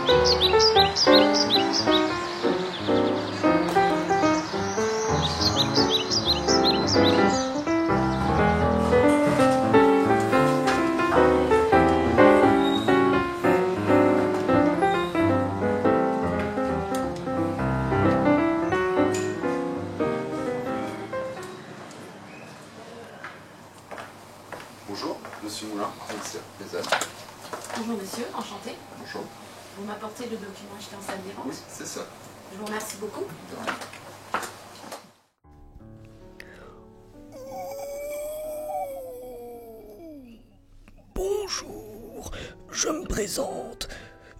Bonjour, Monsieur Moulin, commissaire des ânes. Bonjour monsieur, enchanté. Bonjour. Vous m'apportez le document acheté en salle des ventes? Oui, c'est ça. Je vous remercie beaucoup. De rien. Bonjour, je me présente.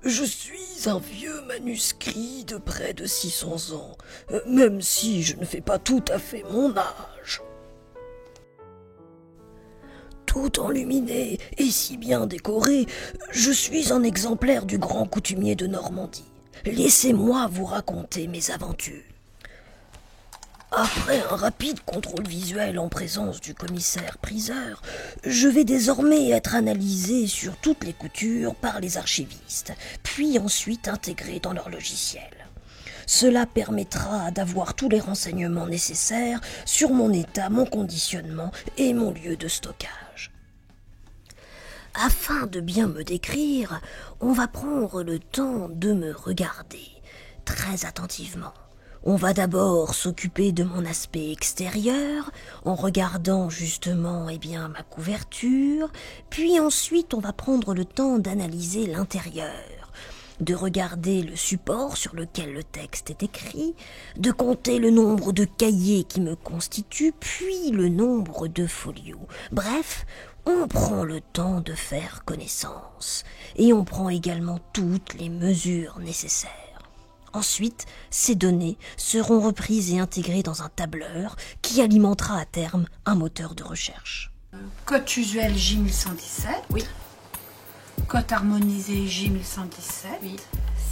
Je suis un vieux manuscrit de près de 600 ans, même si je ne fais pas tout à fait mon âge. Tout enluminé et si bien décoré, je suis un exemplaire du grand coutumier de Normandie. Laissez-moi vous raconter mes aventures. Après un rapide contrôle visuel en présence du commissaire-priseur, je vais désormais être analysé sur toutes les coutures par les archivistes, puis ensuite intégré dans leur logiciel. Cela permettra d'avoir tous les renseignements nécessaires sur mon état, mon conditionnement et mon lieu de stockage. Afin de bien me décrire, on va prendre le temps de me regarder très attentivement. On va d'abord s'occuper de mon aspect extérieur, en regardant justement ma couverture, puis ensuite on va prendre le temps d'analyser l'intérieur, de regarder le support sur lequel le texte est écrit, de compter le nombre de cahiers qui me constituent, puis le nombre de folios. Bref, on prend le temps de faire connaissance, et on prend également toutes les mesures nécessaires. Ensuite, ces données seront reprises et intégrées dans un tableur qui alimentera à terme un moteur de recherche. Code usuel J1117. Oui. Code harmonisé J1117. Oui.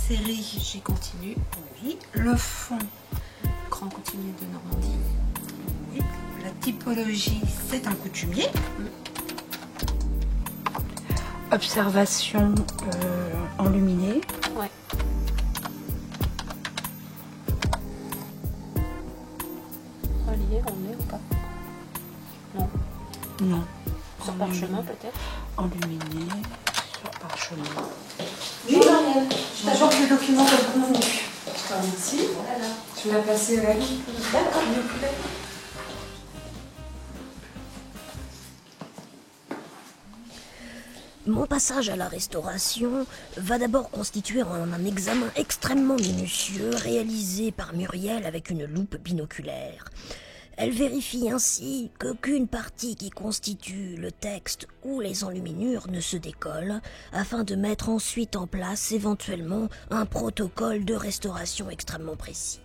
Série J continue. Oui. Le fond. Grand coutumier de Normandie. Oui. La typologie, c'est un coutumier. Observation enluminée. Ouais. Relié, on est ou pas? Non. Non. Sur parchemin peut-être? Enluminé sur parchemin. Oui, Marielle, je t'apporte le document comme convenu. Je te remercie. Voilà. Tu l'as passé à la vie. D'accord. Mon passage à la restauration va d'abord constituer un examen extrêmement minutieux réalisé par Muriel avec une loupe binoculaire. Elle vérifie ainsi qu'aucune partie qui constitue le texte ou les enluminures ne se décolle, afin de mettre ensuite en place éventuellement un protocole de restauration extrêmement précis.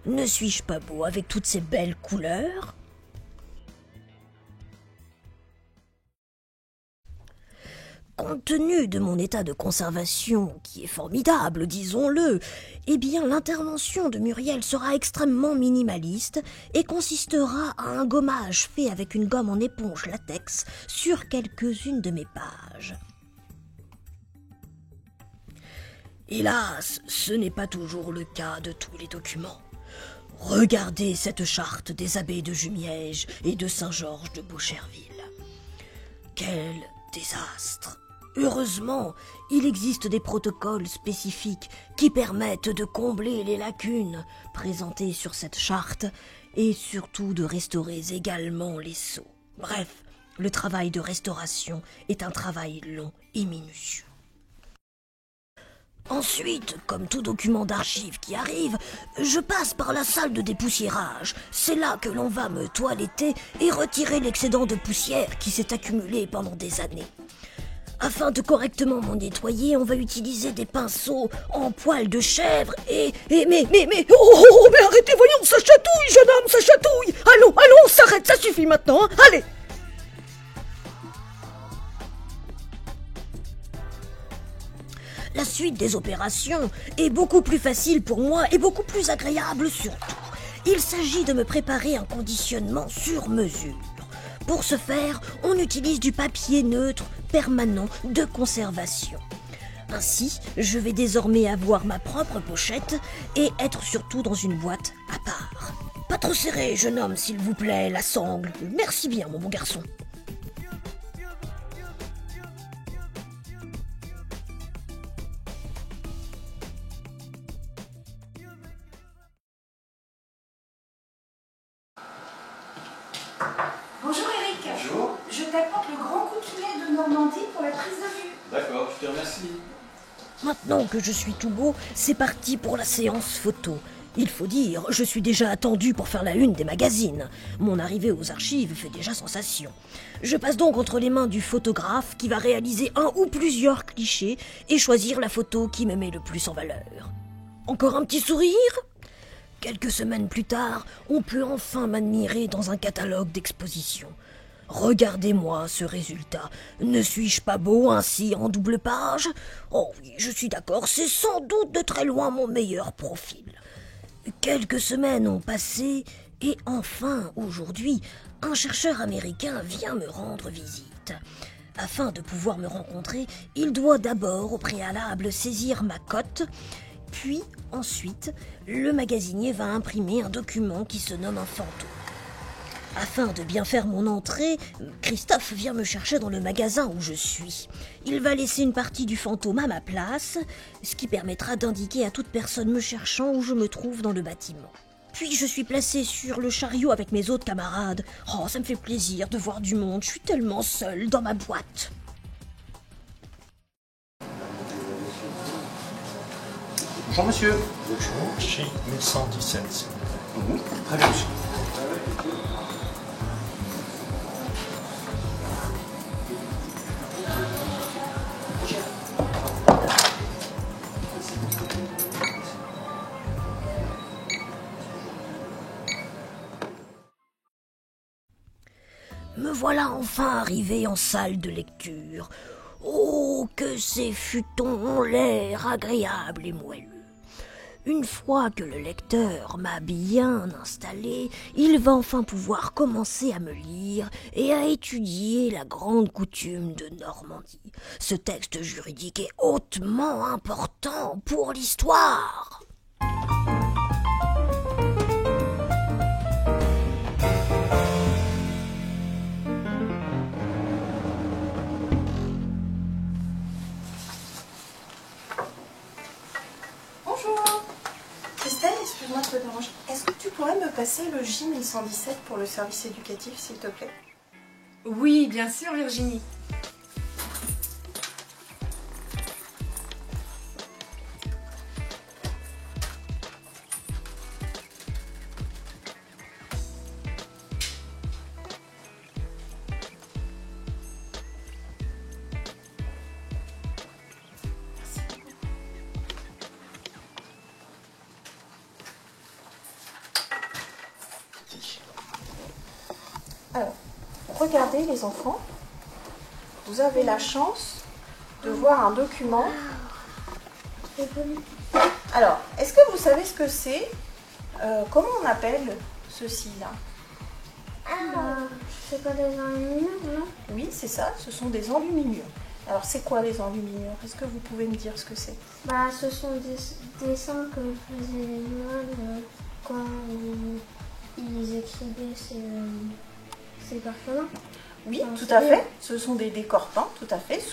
Ne suis-je pas beau avec toutes ces belles couleurs ? Compte tenu de mon état de conservation, qui est formidable, disons-le, l'intervention de Muriel sera extrêmement minimaliste et consistera à un gommage fait avec une gomme en éponge latex sur quelques-unes de mes pages. Hélas, ce n'est pas toujours le cas de tous les documents. Regardez cette charte des abbés de Jumièges et de Saint-Georges de Beaucherville. Quel désastre! Heureusement, il existe des protocoles spécifiques qui permettent de combler les lacunes présentées sur cette charte et surtout de restaurer également les sceaux. Bref, le travail de restauration est un travail long et minutieux. Ensuite, comme tout document d'archives qui arrive, je passe par la salle de dépoussiérage. C'est là que l'on va me toiletter et retirer l'excédent de poussière qui s'est accumulé pendant des années. Afin de correctement m'en nettoyer, on va utiliser des pinceaux en poil de chèvre mais arrêtez, voyons, ça chatouille, jeune homme, ça chatouille. Allons, on s'arrête, ça suffit maintenant, hein, allez. La suite des opérations est beaucoup plus facile pour moi et beaucoup plus agréable surtout. Il s'agit de me préparer un conditionnement sur mesure. Pour ce faire, on utilise du papier neutre permanent de conservation. Ainsi, je vais désormais avoir ma propre pochette et être surtout dans une boîte à part. Pas trop serré, jeune homme, s'il vous plaît, la sangle. Merci bien, mon bon garçon. Bonjour Eric. Bonjour. Je t'apporte le grand coutelet de Normandie pour la prise de vue. D'accord, je te remercie. Maintenant que je suis tout beau, c'est parti pour la séance photo. Il faut dire, je suis déjà attendu pour faire la une des magazines. Mon arrivée aux archives fait déjà sensation. Je passe donc entre les mains du photographe qui va réaliser un ou plusieurs clichés et choisir la photo qui me met le plus en valeur. Encore un petit sourire ? Quelques semaines plus tard, on peut enfin m'admirer dans un catalogue d'exposition. Regardez-moi ce résultat. Ne suis-je pas beau ainsi en double page ? Oh oui, je suis d'accord, c'est sans doute de très loin mon meilleur profil. Quelques semaines ont passé et enfin, aujourd'hui, un chercheur américain vient me rendre visite. Afin de pouvoir me rencontrer, il doit d'abord au préalable saisir ma cote, puis ensuite, le magasinier va imprimer un document qui se nomme un fantôme. Afin de bien faire mon entrée, Christophe vient me chercher dans le magasin où je suis. Il va laisser une partie du fantôme à ma place, ce qui permettra d'indiquer à toute personne me cherchant où je me trouve dans le bâtiment. Puis je suis placée sur le chariot avec mes autres camarades. Oh, ça me fait plaisir de voir du monde, je suis tellement seule dans ma boîte. Bonjour monsieur. Bonjour, chez 1117. Très bien monsieur. Me voilà enfin arrivé en salle de lecture. Oh, que ces futons ont l'air agréables et moelleux. Une fois que le lecteur m'a bien installé, il va enfin pouvoir commencer à me lire et à étudier la grande coutume de Normandie. Ce texte juridique est hautement important pour l'histoire. Bonjour. Christelle, excuse-moi de te déranger. Est-ce que tu pourrais me passer le J1117 pour le service éducatif, s'il te plaît? Oui, bien sûr Virginie. Alors, regardez les enfants. Vous avez la chance de voir un document. Alors, est-ce que vous savez ce que c'est? Comment on appelle ceci-là? C'est pas des enluminures, non? Oui, c'est ça, ce sont des enluminures. Alors, c'est quoi les enluminures? Est-ce que vous pouvez me dire ce que c'est? Bah, ce sont des dessins que faisaient les moines quand ils écrivaient ces parchemins. Oui, Enfin, tout c'est à bien. fait. Ce sont des décors peints, tout à fait.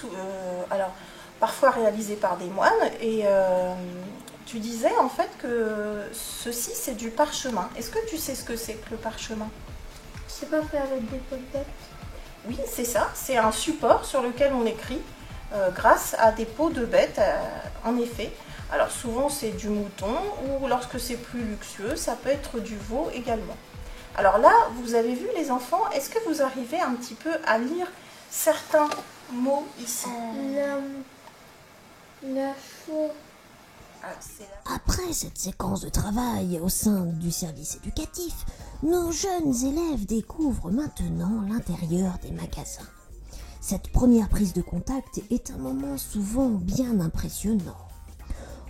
Alors, parfois réalisés par des moines. Et tu disais en fait que ceci, c'est du parchemin. Est-ce que tu sais ce que c'est que le parchemin? C'est pas fait avec des peaux de bête. Oui, c'est ça. C'est un support sur lequel on écrit grâce à des peaux de bête, en effet. Alors, souvent, c'est du mouton ou lorsque c'est plus luxueux, ça peut être du veau également. Alors là, vous avez vu les enfants, est-ce que vous arrivez un petit peu à lire certains mots ici? Le faux. Ah, c'est là. Après cette séquence de travail au sein du service éducatif, nos jeunes élèves découvrent maintenant l'intérieur des magasins. Cette première prise de contact est un moment souvent bien impressionnant.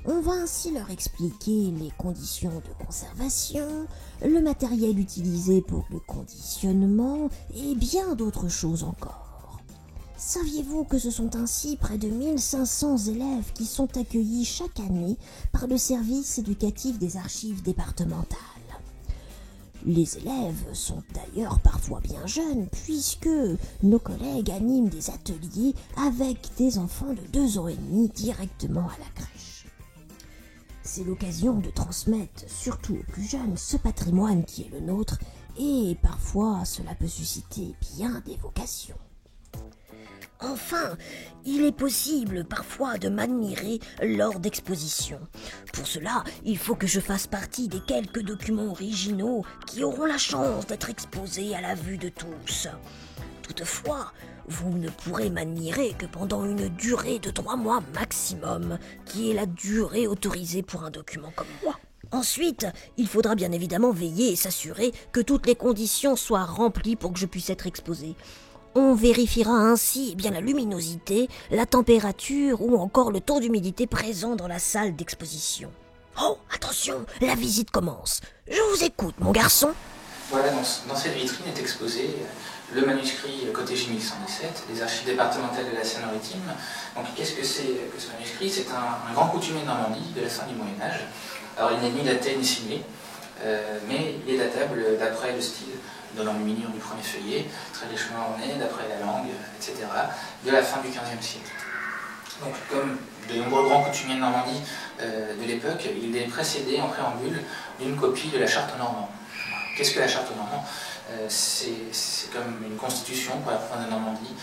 On va ainsi leur expliquer les conditions de conservation, le matériel utilisé pour le conditionnement et bien d'autres choses encore. Saviez-vous que ce sont ainsi près de 1500 élèves qui sont accueillis chaque année par le service éducatif des archives départementales? Les élèves sont d'ailleurs parfois bien jeunes puisque nos collègues animent des ateliers avec des enfants de 2 ans et demi directement à la crèche. C'est l'occasion de transmettre, surtout aux plus jeunes, ce patrimoine qui est le nôtre et parfois cela peut susciter bien des vocations. Enfin, il est possible parfois de m'admirer lors d'expositions. Pour cela, il faut que je fasse partie des quelques documents originaux qui auront la chance d'être exposés à la vue de tous. Toutefois, vous ne pourrez m'admirer que pendant une durée de 3 mois maximum, qui est la durée autorisée pour un document comme moi. Ensuite, il faudra bien évidemment veiller et s'assurer que toutes les conditions soient remplies pour que je puisse être exposé. On vérifiera ainsi la luminosité, la température ou encore le taux d'humidité présent dans la salle d'exposition. Oh, attention, la visite commence. Je vous écoute, mon garçon. Voilà, dans cette vitrine est exposé le manuscrit côté J1117, des archives départementales de la Seine-Maritime. Donc qu'est-ce que c'est que ce manuscrit? C'est un grand coutumier de Normandie de la fin du Moyen-Âge. Alors il n'est ni daté ni signé, mais il est datable d'après le style de l'enluminure du premier feuillet, très richement orné, d'après la langue, etc., de la fin du XVe siècle. Donc, comme de nombreux grands coutumiers de Normandie de l'époque, il est précédé en préambule d'une copie de la Charte aux Normands. Qu'est-ce que la Charte aux Normands? C'est comme une constitution pour la province de Normandie,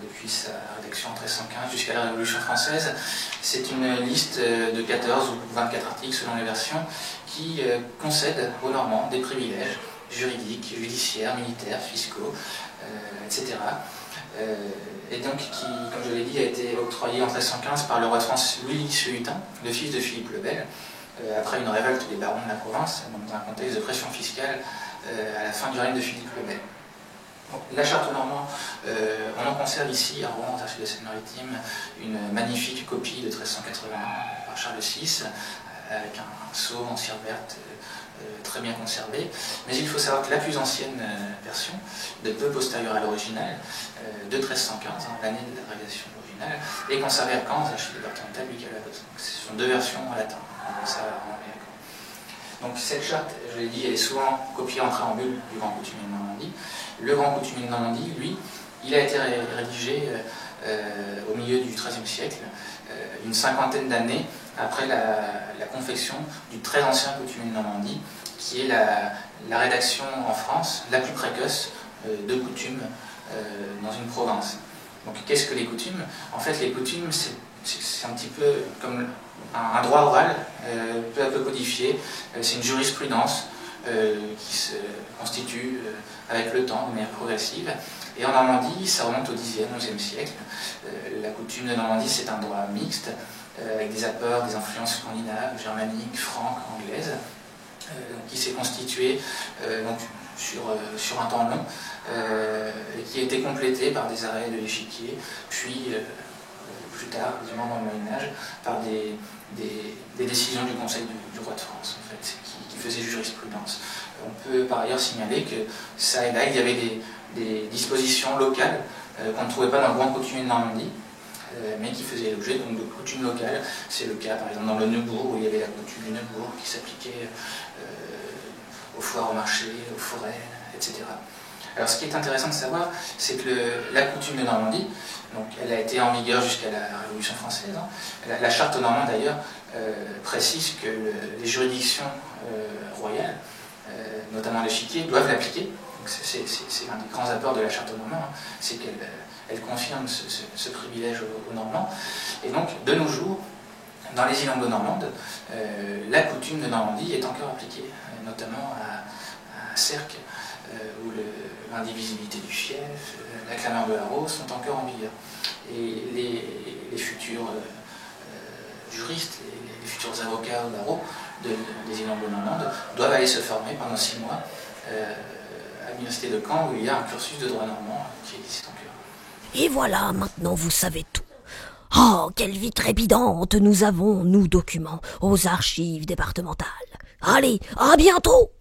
depuis sa rédaction en 1315 jusqu'à la Révolution française. C'est une liste de 14 ou 24 articles selon les versions qui concède aux Normands des privilèges juridiques, judiciaires, militaires, fiscaux, etc. Et donc qui, comme je l'ai dit, a été octroyé en 1315 par le roi de France Louis Hutin, le fils de Philippe le Bel, après une révolte des barons de la province, dans un contexte de pression fiscale à la fin du règne de Philippe le Bel. Donc, la Charte aux Normands, on en conserve ici à Rouen, aux archives de la Seine-Maritime, une magnifique copie de 1381 par Charles VI, avec un sceau en cire verte très bien conservé. Mais il faut savoir que la plus ancienne version, de peu postérieure à l'original, de 1315, l'année de la réalisation de l'original, est conservée à Caen, aux archives départementales du Calvados. Ce sont 2 versions en latin, ça en est à Caen. Donc cette charte, je l'ai dit, elle est souvent copiée en préambule du grand coutumier de Normandie. Le grand coutumier de Normandie, lui, il a été rédigé au milieu du XIIIe siècle, une 50aine d'années après la confection du très ancien coutumier de Normandie, qui est la rédaction en France la plus précoce de coutumes dans une province. Donc qu'est-ce que les coutumes? En fait, les coutumes, c'est un petit peu comme un droit oral, peu à peu codifié. C'est une jurisprudence qui se constitue avec le temps de manière progressive. Et en Normandie, ça remonte au Xe, XIe siècle. La coutume de Normandie, c'est un droit mixte, avec des apports, des influences scandinaves, germaniques, franques, anglaises, qui s'est constitué donc, sur un temps long, et qui a été complété par des arrêts de l'échiquier, puis plus tard, quasiment dans le Moyen-Âge, par des décisions du Conseil du roi de France, en fait, qui faisait jurisprudence. On peut par ailleurs signaler que ça et là, il y avait des dispositions locales qu'on ne trouvait pas dans le grand coutumier de Normandie, mais qui faisaient l'objet de coutumes locales. C'est le cas par exemple dans le Neubourg, où il y avait la coutume du Neubourg qui s'appliquait aux foires, aux marchés, aux forêts, etc. Alors ce qui est intéressant de savoir, c'est que la coutume de Normandie, donc, elle a été en vigueur jusqu'à la Révolution française. La Charte aux Normands d'ailleurs précise que les juridictions royales, notamment l'échiquier, doivent l'appliquer. C'est un des grands apports de la Charte aux Normands, c'est qu'elle confirme ce privilège aux Normands. Et donc, de nos jours, dans les îles anglo-normandes, la coutume de Normandie est encore appliquée, notamment à Sercq, où l'indivisibilité du fief, la clameur de la rose sont encore en vigueur. Et les futurs juristes, les futurs avocats ou barreaux des îles anglo-normandes doivent aller se former pendant 6 mois à l'université de Caen, où il y a un cursus de droit normand qui existe encore. Et voilà, maintenant vous savez tout. Oh, quelle vie trépidante nous avons, nous documents, aux archives départementales. Allez, à bientôt!